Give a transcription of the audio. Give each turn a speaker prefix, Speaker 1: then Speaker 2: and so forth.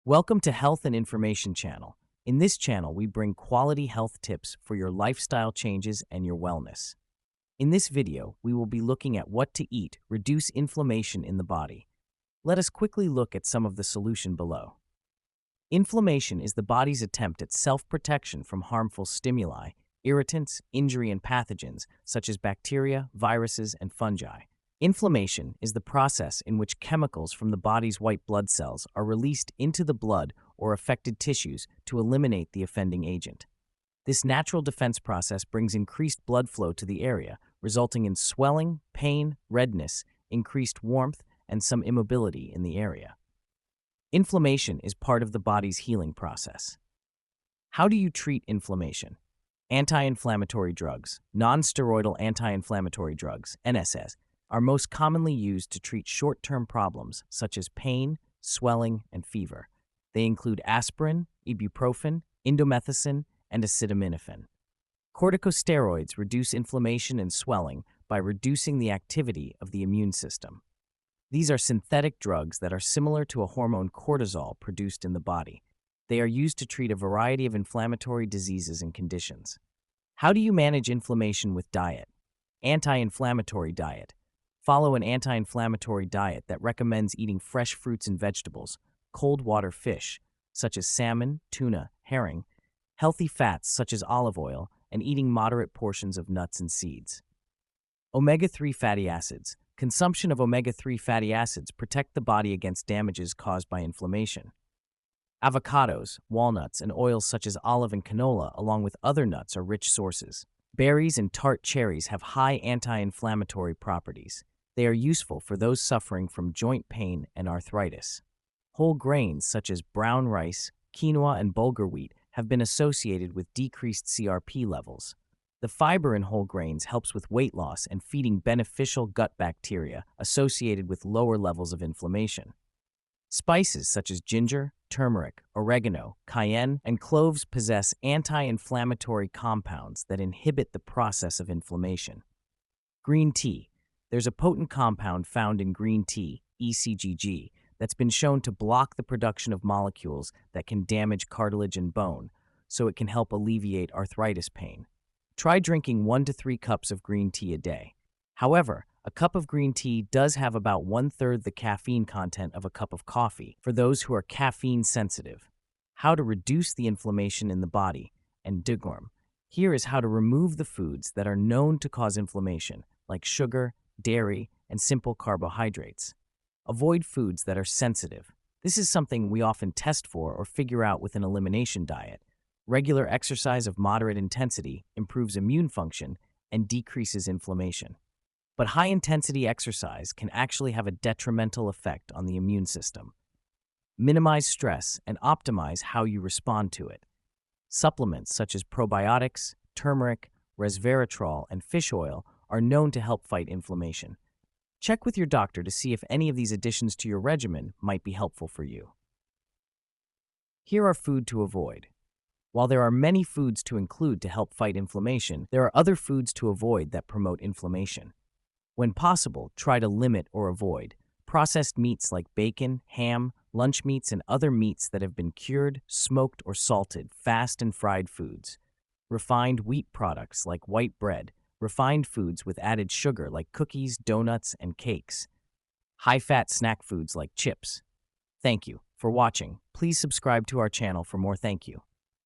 Speaker 1: Welcome to Health and Information Channel. In this channel, we bring quality health tips for your lifestyle changes and your wellness. In this video, we will be looking at what to eat, reduce inflammation in the body. Let us quickly look at some of the solution below. Inflammation is the body's attempt at self-protection from harmful stimuli, irritants, injury, and pathogens such as bacteria, viruses, and fungi. Inflammation is the process in which chemicals from the body's white blood cells are released into the blood or affected tissues to eliminate the offending agent. This natural defense process brings increased blood flow to the area, resulting in swelling, pain, redness, increased warmth, and some immobility in the area. Inflammation is part of the body's healing process. How do you treat inflammation? Anti-inflammatory drugs, non-steroidal anti-inflammatory drugs, NSAIDs, are most commonly used to treat short-term problems such as pain, swelling, and fever. They include aspirin, ibuprofen, indomethacin, and acetaminophen. Corticosteroids reduce inflammation and swelling by reducing the activity of the immune system. These are synthetic drugs that are similar to a hormone cortisol produced in the body. They are used to treat a variety of inflammatory diseases and conditions. How do you manage inflammation with diet? Anti-inflammatory diet. Follow an anti-inflammatory diet that recommends eating fresh fruits and vegetables, cold water fish, such as salmon, tuna, herring, healthy fats such as olive oil, and eating moderate portions of nuts and seeds. Omega-3 fatty acids. Consumption of omega-3 fatty acids protect the body against damages caused by inflammation. Avocados, walnuts, and oils such as olive and canola, along with other nuts, are rich sources. Berries and tart cherries have high anti-inflammatory properties. They are useful for those suffering from joint pain and arthritis. Whole grains such as brown rice, quinoa, and bulgur wheat have been associated with decreased CRP levels. The fiber in whole grains helps with weight loss and feeding beneficial gut bacteria associated with lower levels of inflammation. Spices such as ginger, turmeric, oregano, cayenne, and cloves possess anti-inflammatory compounds that inhibit the process of inflammation. Green tea. There's a potent compound found in green tea, ECGG, that's been shown to block the production of molecules that can damage cartilage and bone, so it can help alleviate arthritis pain. Try drinking 1 to 3 cups of green tea a day. However, a cup of green tea does have about 1/3 the caffeine content of a cup of coffee for those who are caffeine sensitive. How to reduce the inflammation in the body, and digorm. Here is how to remove the foods that are known to cause inflammation, like sugar, dairy, and simple carbohydrates. Avoid foods that are sensitive. This is something we often test for or figure out with an elimination diet. Regular exercise of moderate intensity improves immune function and decreases inflammation. But high-intensity exercise can actually have a detrimental effect on the immune system. Minimize stress and optimize how you respond to it. Supplements such as probiotics, turmeric, resveratrol, and fish oil are known to help fight inflammation. Check with your doctor to see if any of these additions to your regimen might be helpful for you. Here are food to avoid. While there are many foods to include to help fight inflammation, there are other foods to avoid that promote inflammation. When possible, try to limit or avoid processed meats like bacon, ham, lunch meats, and other meats that have been cured, smoked, or salted, fast and fried foods. Refined wheat products like white bread, refined foods with added sugar like cookies, donuts, and cakes. High-fat snack foods like chips. Thank you for watching. Please subscribe to our channel for more. Thank you.